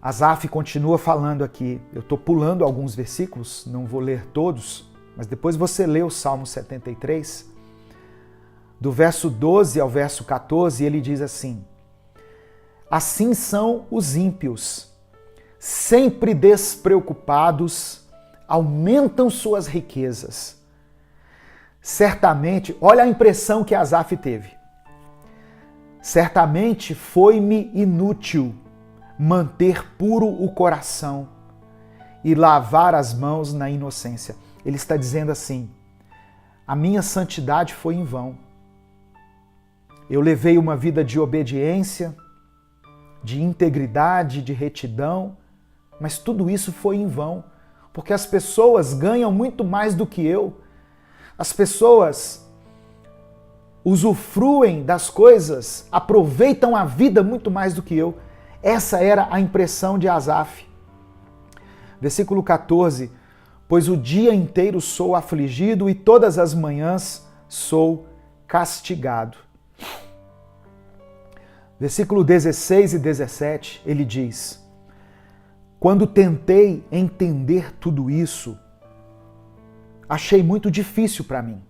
Asaf continua falando aqui, eu estou pulando alguns versículos, não vou ler todos, mas depois você lê o Salmo 73, do verso 12 ao verso 14, ele diz assim: assim são os ímpios, sempre despreocupados, aumentam suas riquezas. Certamente, olha a impressão que Asaf teve. Certamente foi-me inútil manter puro o coração e lavar as mãos na inocência. Ele está dizendo assim: a minha santidade foi em vão. Eu levei uma vida de obediência, de integridade, de retidão, mas tudo isso foi em vão, porque as pessoas ganham muito mais do que eu. As pessoas usufruem das coisas, aproveitam a vida muito mais do que eu. Essa era a impressão de Asaf. Versículo 14: pois o dia inteiro sou afligido e todas as manhãs sou castigado. Versículo 16 e 17, ele diz: quando tentei entender tudo isso, achei muito difícil para mim.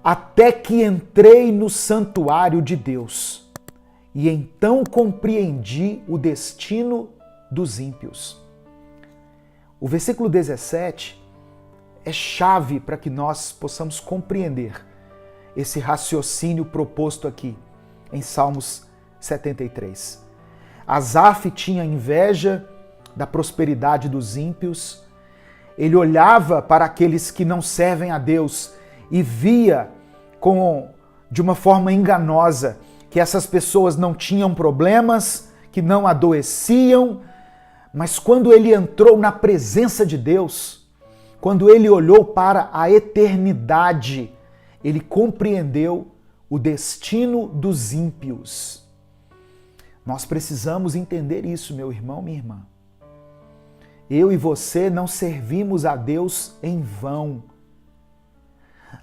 Até que entrei no santuário de Deus e então compreendi o destino dos ímpios. O versículo 17 é chave para que nós possamos compreender esse raciocínio proposto aqui em Salmos 73. Asaf tinha inveja da prosperidade dos ímpios. Ele olhava para aqueles que não servem a Deus e via de uma forma enganosa que essas pessoas não tinham problemas, que não adoeciam, mas quando ele entrou na presença de Deus, quando ele olhou para a eternidade, ele compreendeu o destino dos ímpios. Nós precisamos entender isso, meu irmão, minha irmã. Eu e você não servimos a Deus em vão.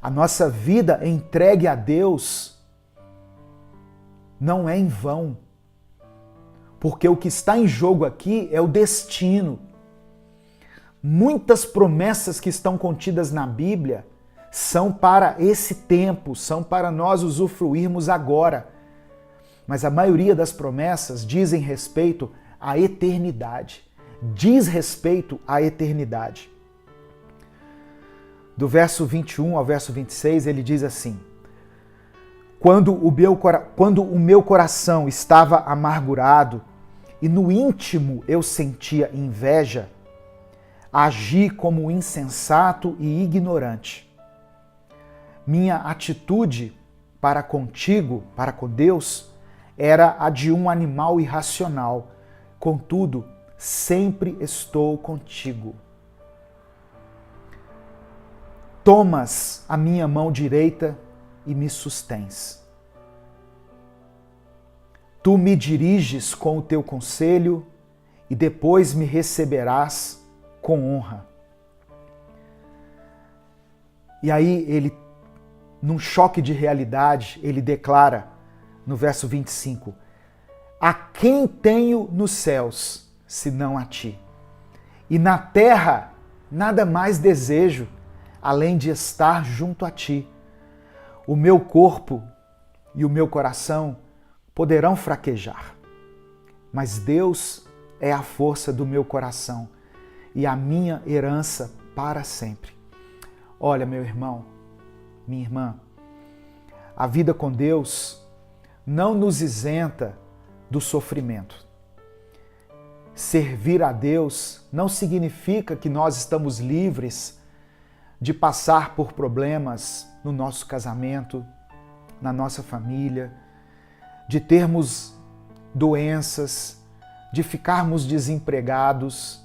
A nossa vida entregue a Deus não é em vão. Porque o que está em jogo aqui é o destino. Muitas promessas que estão contidas na Bíblia são para esse tempo, são para nós usufruirmos agora. Mas a maioria das promessas dizem respeito à eternidade. Diz respeito à eternidade. Do verso 21 ao verso 26, ele diz assim: quando o meu coração estava amargurado e no íntimo eu sentia inveja, agi como insensato e ignorante. Minha atitude para contigo, para com Deus, era a de um animal irracional. Contudo, sempre estou contigo. Tomas a minha mão direita e me sustens. Tu me diriges com o teu conselho e depois me receberás com honra. E aí ele, num choque de realidade, ele declara no verso 25: a quem tenho nos céus, senão a ti? E na terra nada mais desejo, além de estar junto a ti. O meu corpo e o meu coração poderão fraquejar, mas Deus é a força do meu coração e a minha herança para sempre. Olha, meu irmão, minha irmã, a vida com Deus não nos isenta do sofrimento. Servir a Deus não significa que nós estamos livres de passar por problemas no nosso casamento, na nossa família, de termos doenças, de ficarmos desempregados,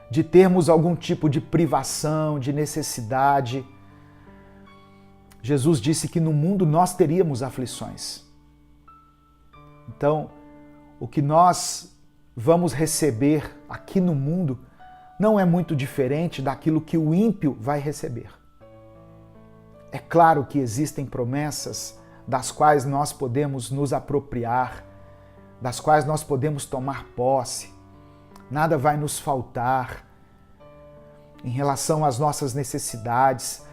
de termos algum tipo de privação, de necessidade. Jesus disse que no mundo nós teríamos aflições. Então, o que nós vamos receber aqui no mundo não é muito diferente daquilo que o ímpio vai receber. É claro que existem promessas das quais nós podemos nos apropriar, das quais nós podemos tomar posse, nada vai nos faltar em relação às nossas necessidades.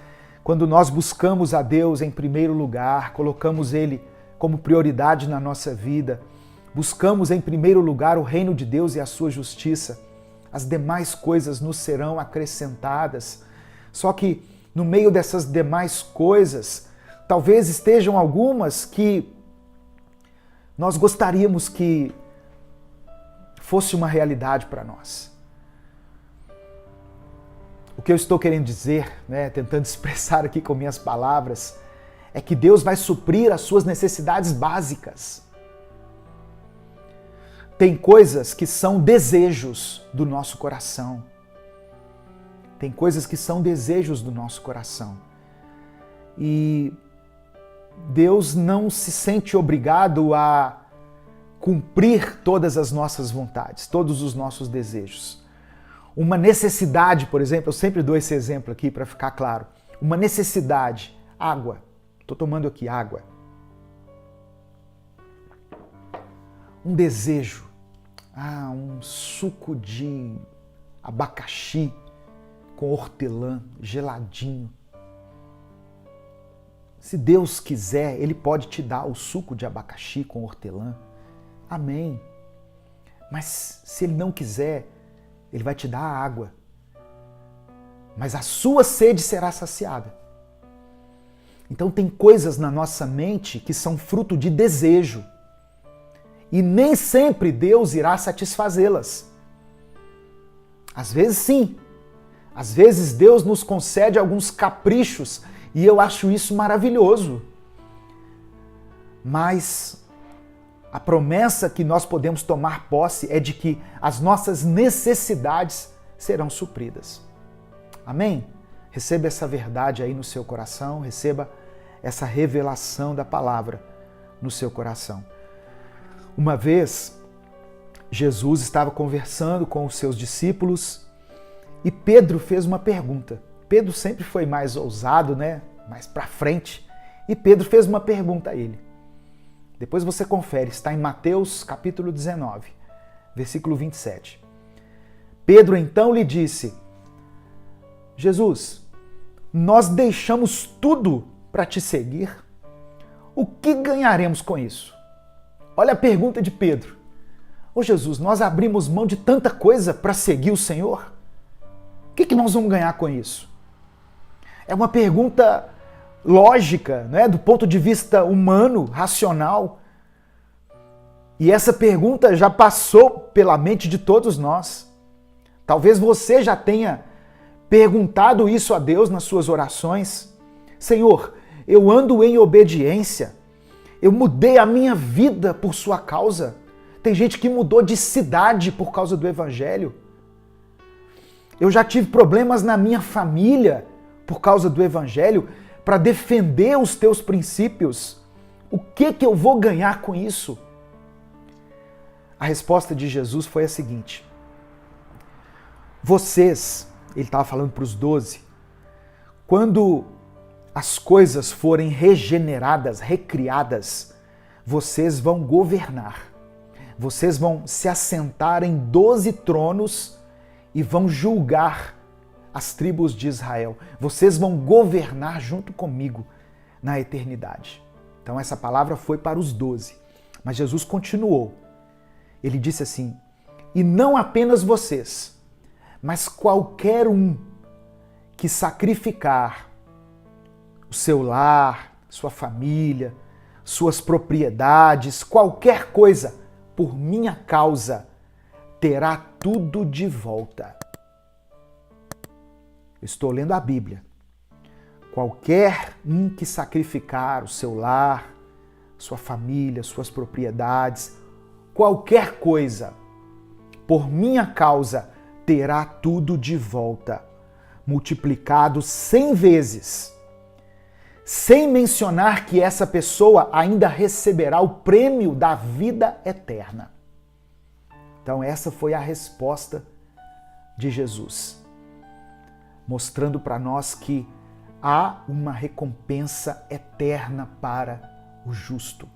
Quando nós buscamos a Deus em primeiro lugar, colocamos Ele como prioridade na nossa vida, buscamos em primeiro lugar o reino de Deus e a sua justiça, as demais coisas nos serão acrescentadas. Só que no meio dessas demais coisas, talvez estejam algumas que nós gostaríamos que fosse uma realidade para nós. O que eu estou querendo dizer, tentando expressar aqui com minhas palavras, é que Deus vai suprir as suas necessidades básicas. Tem coisas que são desejos do nosso coração. Tem coisas que são desejos do nosso coração. E Deus não se sente obrigado a cumprir todas as nossas vontades, todos os nossos desejos. Uma necessidade, por exemplo, eu sempre dou esse exemplo aqui para ficar claro. Uma necessidade, água. Estou tomando aqui água. Um desejo, um suco de abacaxi com hortelã, geladinho. Se Deus quiser, Ele pode te dar o suco de abacaxi com hortelã. Amém. Mas se Ele não quiser, Ele vai te dar a água. Mas a sua sede será saciada. Então tem coisas na nossa mente que são fruto de desejo. E nem sempre Deus irá satisfazê-las. Às vezes sim. Às vezes Deus nos concede alguns caprichos e eu acho isso maravilhoso. Mas a promessa que nós podemos tomar posse é de que as nossas necessidades serão supridas. Amém? Receba essa verdade aí no seu coração, receba essa revelação da palavra no seu coração. Uma vez, Jesus estava conversando com os seus discípulos e Pedro fez uma pergunta. Pedro sempre foi mais ousado, mais para frente. E Pedro fez uma pergunta a ele. Depois você confere, está em Mateus capítulo 19, versículo 27. Pedro então lhe disse: Jesus, nós deixamos tudo para te seguir. O que ganharemos com isso? Olha a pergunta de Pedro. Ô Jesus, nós abrimos mão de tanta coisa para seguir o Senhor? O que nós vamos ganhar com isso? É uma pergunta lógica, do ponto de vista humano, racional. E essa pergunta já passou pela mente de todos nós. Talvez você já tenha perguntado isso a Deus nas suas orações. Senhor, eu ando em obediência. Eu mudei a minha vida por sua causa. Tem gente que mudou de cidade por causa do Evangelho. Eu já tive problemas na minha família por causa do Evangelho, para defender os teus princípios. O que eu vou ganhar com isso? A resposta de Jesus foi a seguinte: vocês, ele estava falando para os 12, quando as coisas forem regeneradas, recriadas, vocês vão governar. Vocês vão se assentar em 12 tronos e vão julgar as tribos de Israel. Vocês vão governar junto comigo na eternidade. Então essa palavra foi para os 12. Mas Jesus continuou. Ele disse assim: e não apenas vocês, mas qualquer um que sacrificar o seu lar, sua família, suas propriedades, qualquer coisa, por minha causa, terá tudo de volta. Estou lendo a Bíblia. Qualquer um que sacrificar o seu lar, sua família, suas propriedades, qualquer coisa, por minha causa, terá tudo de volta, multiplicado 100 vezes, sem mencionar que essa pessoa ainda receberá o prêmio da vida eterna. Então essa foi a resposta de Jesus, mostrando para nós que há uma recompensa eterna para o justo,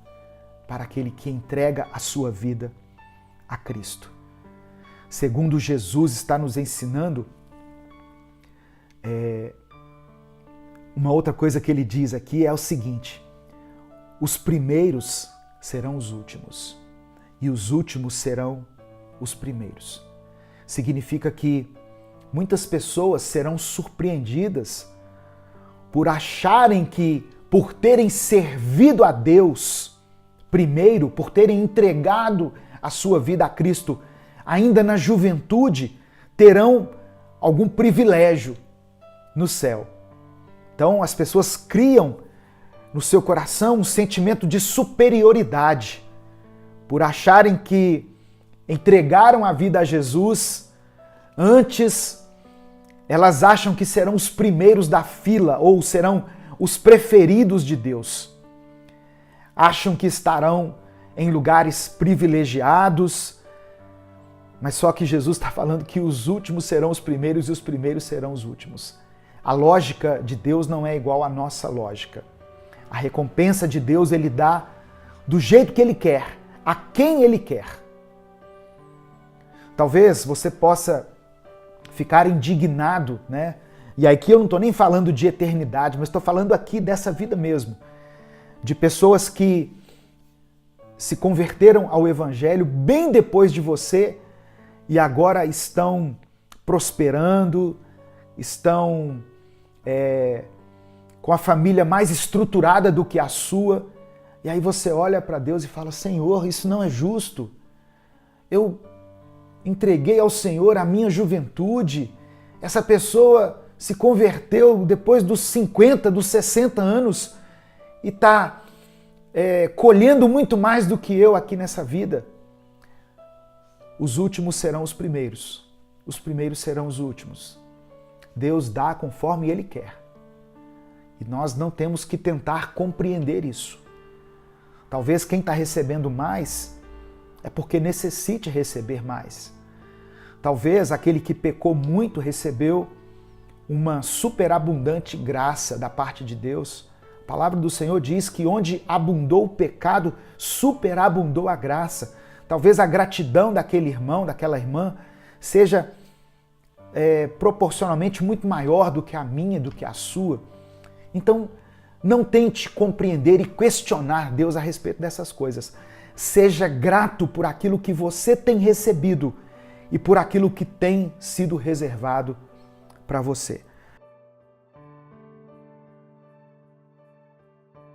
para aquele que entrega a sua vida a Cristo. segundo Jesus está nos ensinando, uma outra coisa que ele diz aqui é o seguinte: os primeiros serão os últimos e os últimos serão os primeiros. Significa que muitas pessoas serão surpreendidas por acharem que, por terem servido a Deus primeiro, por terem entregado a sua vida a Cristo ainda na juventude, terão algum privilégio no céu. Então as pessoas criam no seu coração um sentimento de superioridade por acharem que entregaram a vida a Jesus antes. Elas acham que serão os primeiros da fila ou serão os preferidos de Deus. Acham que estarão em lugares privilegiados, mas só que Jesus está falando que os últimos serão os primeiros e os primeiros serão os últimos. A lógica de Deus não é igual à nossa lógica. A recompensa de Deus Ele dá do jeito que Ele quer, a quem Ele quer. Talvez você possa ficar indignado, né? E aqui eu não estou nem falando de eternidade, mas estou falando aqui dessa vida mesmo. De pessoas que se converteram ao Evangelho bem depois de você e agora estão prosperando, estão com a família mais estruturada do que a sua. E aí você olha para Deus e fala: Senhor, isso não é justo. Eu entreguei ao Senhor a minha juventude. Essa pessoa se converteu depois dos 50, dos 60 anos e está colhendo muito mais do que eu aqui nessa vida. Os últimos serão os primeiros serão os últimos. Deus dá conforme Ele quer. E nós não temos que tentar compreender isso. Talvez quem está recebendo mais é porque necessite receber mais. Talvez aquele que pecou muito recebeu uma superabundante graça da parte de Deus. A palavra do Senhor diz que onde abundou o pecado, superabundou a graça. Talvez a gratidão daquele irmão, daquela irmã, seja proporcionalmente muito maior do que a minha, do que a sua. Então, não tente compreender e questionar Deus a respeito dessas coisas. Seja grato por aquilo que você tem recebido e por aquilo que tem sido reservado para você.